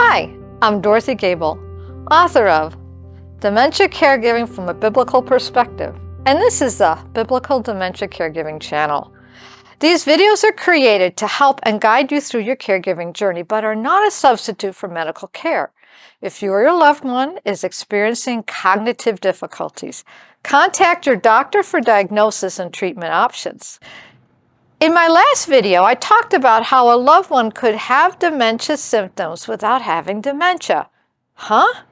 Hi, I'm Dorothy Gable, author of Dementia Caregiving from a Biblical Perspective, and this is the Biblical Dementia Caregiving channel. These videos are created to help and guide you through your caregiving journey, but are not a substitute for medical care. If you or your loved one is experiencing cognitive difficulties, contact your doctor for diagnosis and treatment options. In my last video, I talked about how a loved one could have dementia symptoms without having dementia. Huh?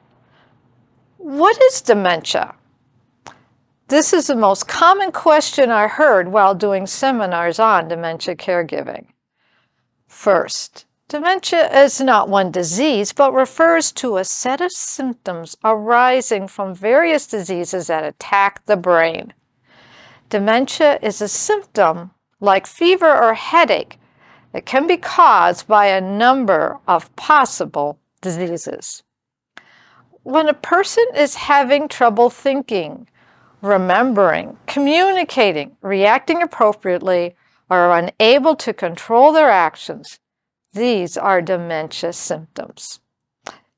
What is dementia? This is the most common question I heard while doing seminars on dementia caregiving. First, dementia is not one disease, but refers to a set of symptoms arising from various diseases that attack the brain. Dementia is a symptom like fever or headache that can be caused by a number of possible diseases. When a person is having trouble thinking, remembering, communicating, reacting appropriately, or are unable to control their actions, these are dementia symptoms.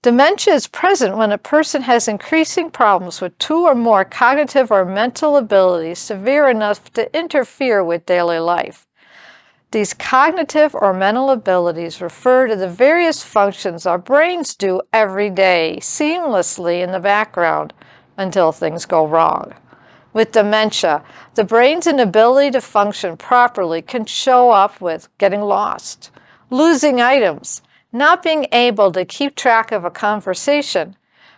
Dementia is present when a person has increasing problems with two or more cognitive or mental abilities severe enough to interfere with daily life. These cognitive or mental abilities refer to the various functions our brains do every day, seamlessly in the background, until things go wrong. With dementia, the brain's inability to function properly can show up with getting lost, losing items, not being able to keep track of a conversation,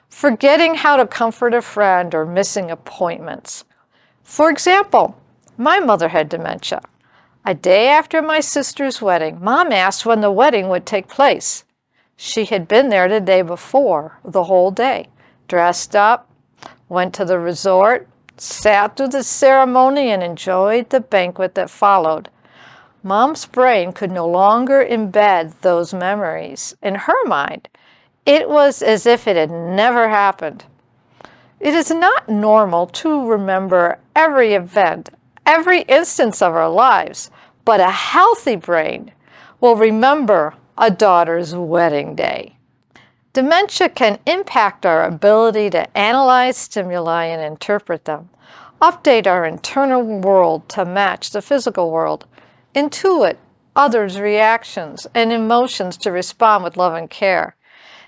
forgetting how to comfort a friend, or missing appointments. For example, my mother had dementia. A day after my sister's wedding, Mom asked when the wedding would take place. She had been there the day before, the whole day, dressed up, went to the resort, sat through the ceremony, and enjoyed the banquet that followed. Mom's brain could no longer embed those memories. In her mind, it was as if it had never happened. It is not normal to remember every event, every instance of our lives, but a healthy brain will remember a daughter's wedding day. Dementia can impact our ability to analyze stimuli and interpret them, update our internal world to match the physical world, intuit others' reactions and emotions to respond with love and care,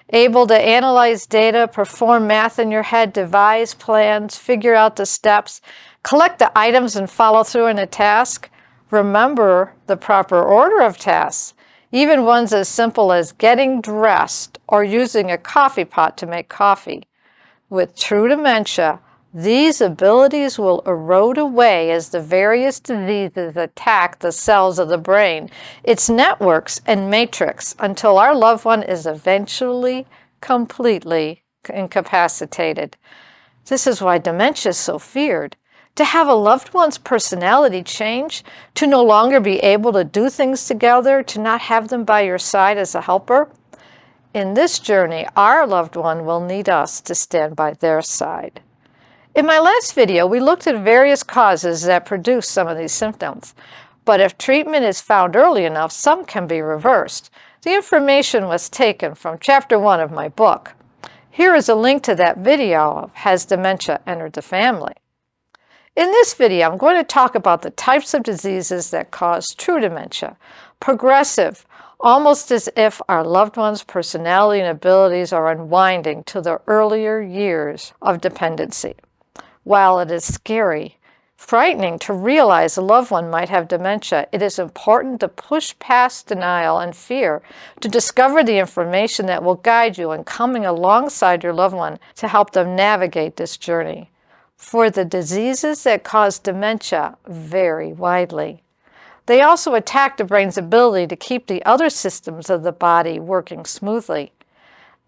able to analyze data, perform math in your head, devise plans, figure out the steps, collect the items and follow through on a task, remember the proper order of tasks, even ones as simple as getting dressed or using a coffee pot to make coffee. With true dementia, these abilities will erode away as the various diseases attack the cells of the brain, its networks and matrix, until our loved one is eventually completely incapacitated. This is why dementia is so feared. To have a loved one's personality change, to no longer be able to do things together, to not have them by your side as a helper. In this journey, our loved one will need us to stand by their side. In my last video, we looked at various causes that produce some of these symptoms. But if treatment is found early enough, some can be reversed. The information was taken from Chapter 1 of my book. Here is a link to that video of Has Dementia Entered the Family? In this video, I'm going to talk about the types of diseases that cause true dementia, progressive, almost as if our loved one's personality and abilities are unwinding to the earlier years of dependency. While it is scary, frightening to realize a loved one might have dementia, it is important to push past denial and fear to discover the information that will guide you in coming alongside your loved one to help them navigate this journey. For the diseases that cause dementia vary widely. They also attack the brain's ability to keep the other systems of the body working smoothly.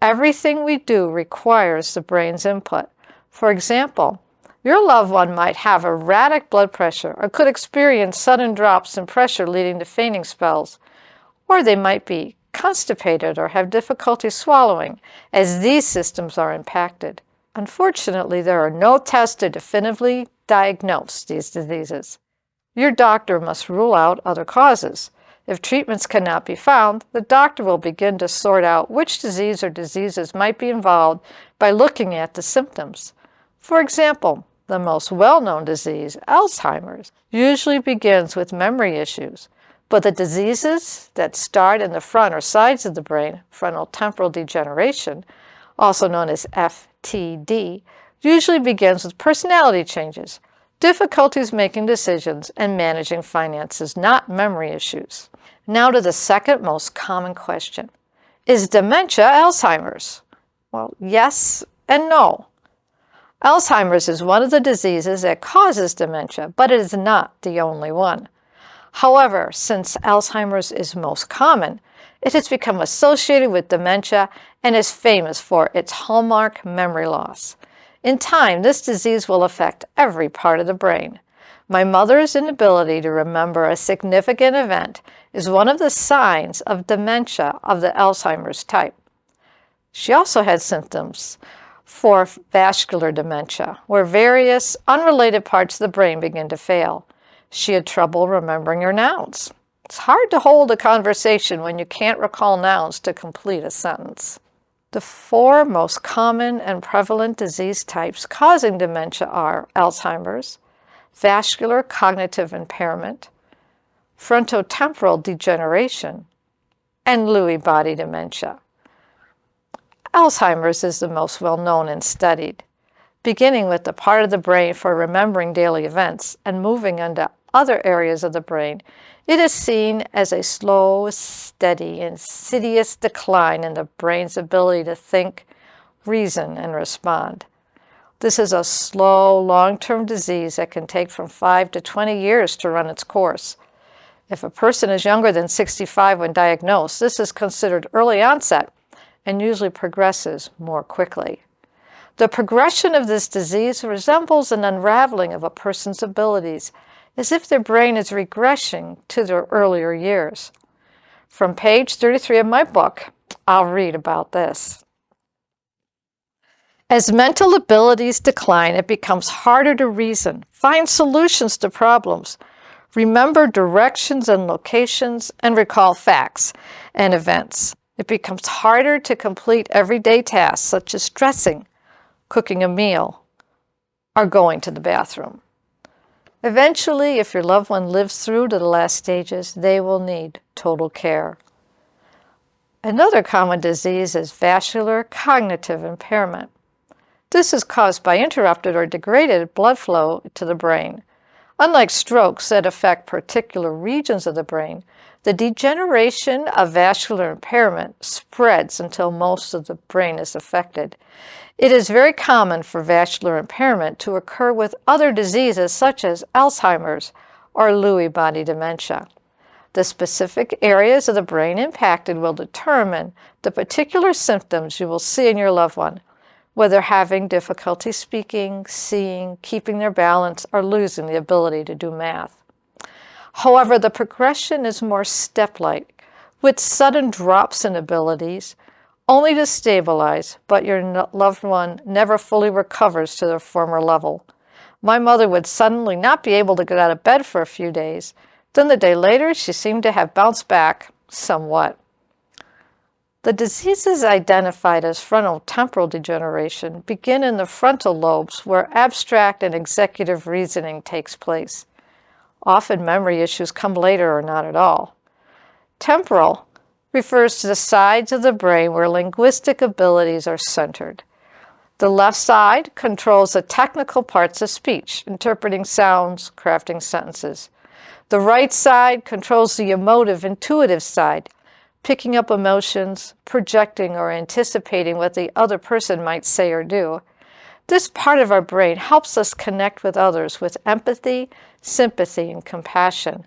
Everything we do requires the brain's input. For example, your loved one might have erratic blood pressure or could experience sudden drops in pressure leading to fainting spells. Or they might be constipated or have difficulty swallowing, as these systems are impacted. Unfortunately, there are no tests to definitively diagnose these diseases. Your doctor must rule out other causes. If treatments cannot be found, the doctor will begin to sort out which disease or diseases might be involved by looking at the symptoms. For example, the most well-known disease, Alzheimer's, usually begins with memory issues, but the diseases that start in the front or sides of the brain, fronto-temporal degeneration, also known as FTD, usually begins with personality changes, difficulties making decisions, and managing finances, not memory issues. Now to the second most common question. Is dementia Alzheimer's? Well, yes and no. Alzheimer's is one of the diseases that causes dementia, but it is not the only one. However, since Alzheimer's is most common, it has become associated with dementia and is famous for its hallmark memory loss. In time, this disease will affect every part of the brain. My mother's inability to remember a significant event is one of the signs of dementia of the Alzheimer's type. She also had symptoms for vascular dementia, where various unrelated parts of the brain begin to fail. She had trouble remembering her nouns. It's hard to hold a conversation when you can't recall nouns to complete a sentence. The four most common and prevalent disease types causing dementia are Alzheimer's, vascular cognitive impairment, frontotemporal degeneration, and Lewy body dementia. Alzheimer's is the most well-known and studied, beginning with the part of the brain for remembering daily events and moving into other areas of the brain. It is seen as a slow, steady, insidious decline in the brain's ability to think, reason, and respond. This is a slow, long-term disease that can take from 5 to 20 years to run its course. If a person is younger than 65 when diagnosed, this is considered early onset and usually progresses more quickly. The progression of this disease resembles an unraveling of a person's abilities, as if their brain is regressing to their earlier years. From page 33 of my book, I'll read about this. As mental abilities decline, it becomes harder to reason, find solutions to problems, remember directions and locations, and recall facts and events. It becomes harder to complete everyday tasks such as dressing, cooking a meal, or going to the bathroom. Eventually, if your loved one lives through to the last stages, they will need total care. Another common disease is vascular cognitive impairment. This is caused by interrupted or degraded blood flow to the brain. Unlike strokes that affect particular regions of the brain, the degeneration of vascular impairment spreads until most of the brain is affected. It is very common for vascular impairment to occur with other diseases such as Alzheimer's or Lewy body dementia. The specific areas of the brain impacted will determine the particular symptoms you will see in your loved one, whether having difficulty speaking, seeing, keeping their balance, or losing the ability to do math. However, the progression is more step-like, with sudden drops in abilities, only to stabilize, but your loved one never fully recovers to their former level. My mother would suddenly not be able to get out of bed for a few days. Then the day later, she seemed to have bounced back somewhat. The diseases identified as frontotemporal degeneration begin in the frontal lobes where abstract and executive reasoning takes place. Often memory issues come later or not at all. Temporal refers to the sides of the brain where linguistic abilities are centered. The left side controls the technical parts of speech, interpreting sounds, crafting sentences. The right side controls the emotive, intuitive side, picking up emotions, projecting or anticipating what the other person might say or do. This part of our brain helps us connect with others with empathy, sympathy, and compassion.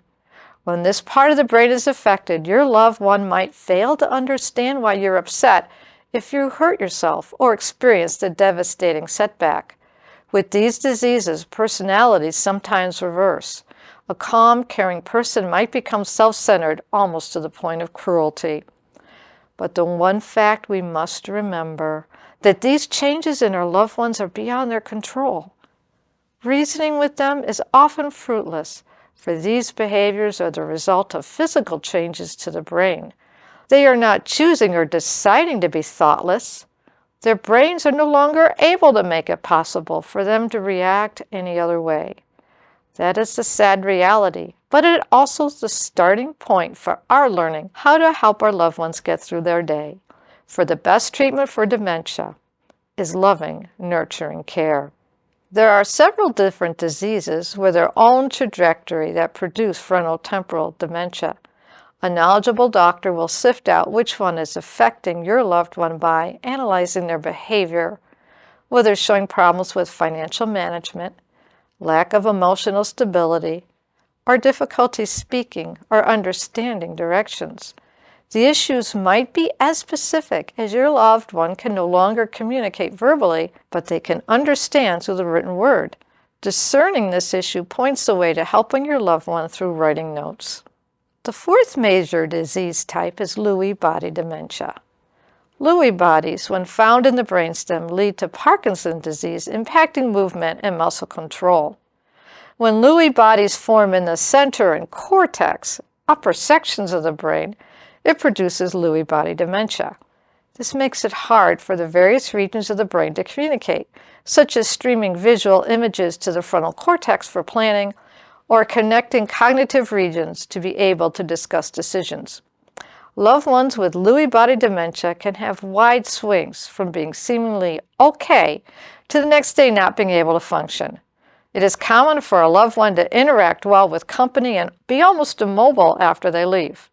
When this part of the brain is affected, your loved one might fail to understand why you're upset if you hurt yourself or experienced a devastating setback. With these diseases, personalities sometimes reverse. A calm, caring person might become self-centered almost to the point of cruelty. But the one fact we must remember, that these changes in our loved ones are beyond their control. Reasoning with them is often fruitless. for these behaviors are the result of physical changes to the brain. They are not choosing or deciding to be thoughtless. Their brains are no longer able to make it possible for them to react any other way. That is the sad reality, but it also is the starting point for our learning how to help our loved ones get through their day. For the best treatment for dementia is loving, nurturing care. There are several different diseases with their own trajectory that produce fronto-temporal dementia. A knowledgeable doctor will sift out which one is affecting your loved one by analyzing their behavior, whether showing problems with financial management, lack of emotional stability, or difficulty speaking or understanding directions. The issues might be as specific as your loved one can no longer communicate verbally, but they can understand through the written word. Discerning this issue points the way to helping your loved one through writing notes. The fourth major disease type is Lewy body dementia. Lewy bodies, when found in the brainstem, lead to Parkinson's disease, impacting movement and muscle control. When Lewy bodies form in the center and cortex, upper sections of the brain, it produces Lewy body dementia. This makes it hard for the various regions of the brain to communicate, such as streaming visual images to the frontal cortex for planning, or connecting cognitive regions to be able to discuss decisions. Loved ones with Lewy body dementia can have wide swings from being seemingly okay to the next day not being able to function. It is common for a loved one to interact well with company and be almost immobile after they leave.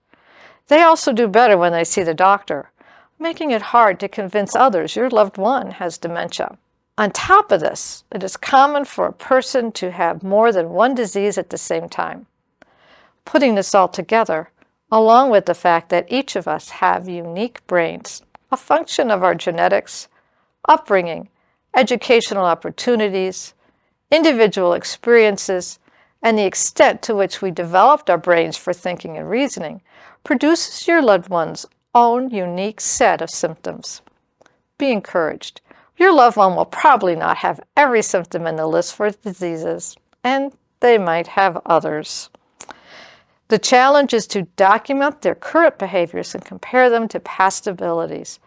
They also do better when they see the doctor, making it hard to convince others your loved one has dementia. On top of this, it is common for a person to have more than one disease at the same time. Putting this all together, along with the fact that each of us have unique brains, a function of our genetics, upbringing, educational opportunities, individual experiences, and the extent to which we developed our brains for thinking and reasoning, produces your loved one's own unique set of symptoms. Be encouraged. Your loved one will probably not have every symptom in the list for diseases, and they might have others. The challenge is to document their current behaviors and compare them to past abilities.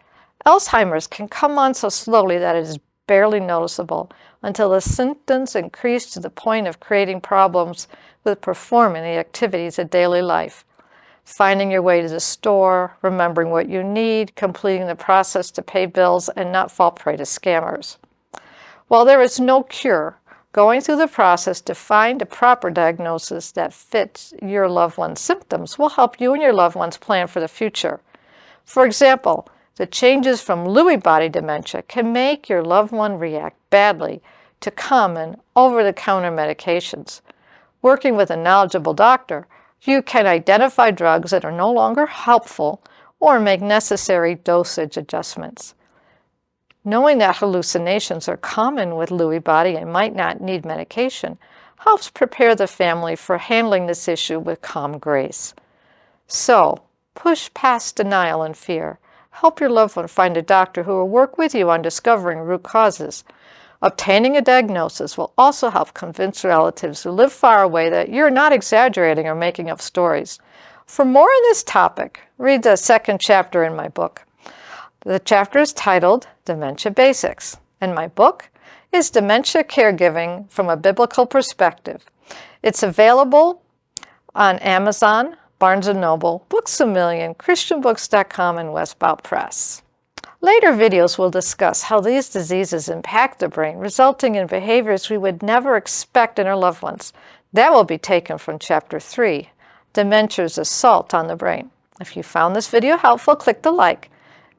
Alzheimer's can come on so slowly that it is barely noticeable until the symptoms increase to the point of creating problems with performing the activities of daily life. Finding your way to the store, remembering what you need, completing the process to pay bills, and not fall prey to scammers. While there is no cure, going through the process to find a proper diagnosis that fits your loved one's symptoms will help you and your loved ones plan for the future. For example, the changes from Lewy body dementia can make your loved one react badly to common over-the-counter medications. Working with a knowledgeable doctor, you can identify drugs that are no longer helpful or make necessary dosage adjustments. Knowing that hallucinations are common with Lewy body and might not need medication helps prepare the family for handling this issue with calm grace. So, push past denial and fear. Help your loved one find a doctor who will work with you on discovering root causes. Obtaining a diagnosis will also help convince relatives who live far away that you're not exaggerating or making up stories. For more on this topic, read the second chapter in my book. The chapter is titled Dementia Basics, and my book is Dementia Caregiving from a Biblical Perspective. It's available on Amazon, Barnes & Noble, Books A Million, ChristianBooks.com, and Westbound Press. Later videos will discuss how these diseases impact the brain, resulting in behaviors we would never expect in our loved ones. That will be taken from Chapter 3, Dementia's Assault on the Brain. If you found this video helpful, click the like.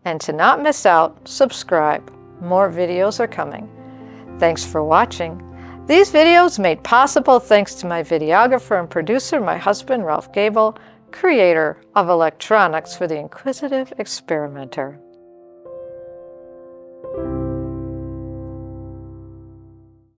And to not miss out, subscribe. More videos are coming. Thanks for watching. These videos made possible thanks to my videographer and producer, my husband, Ralph Gable, creator of electronics for the inquisitive experimenter.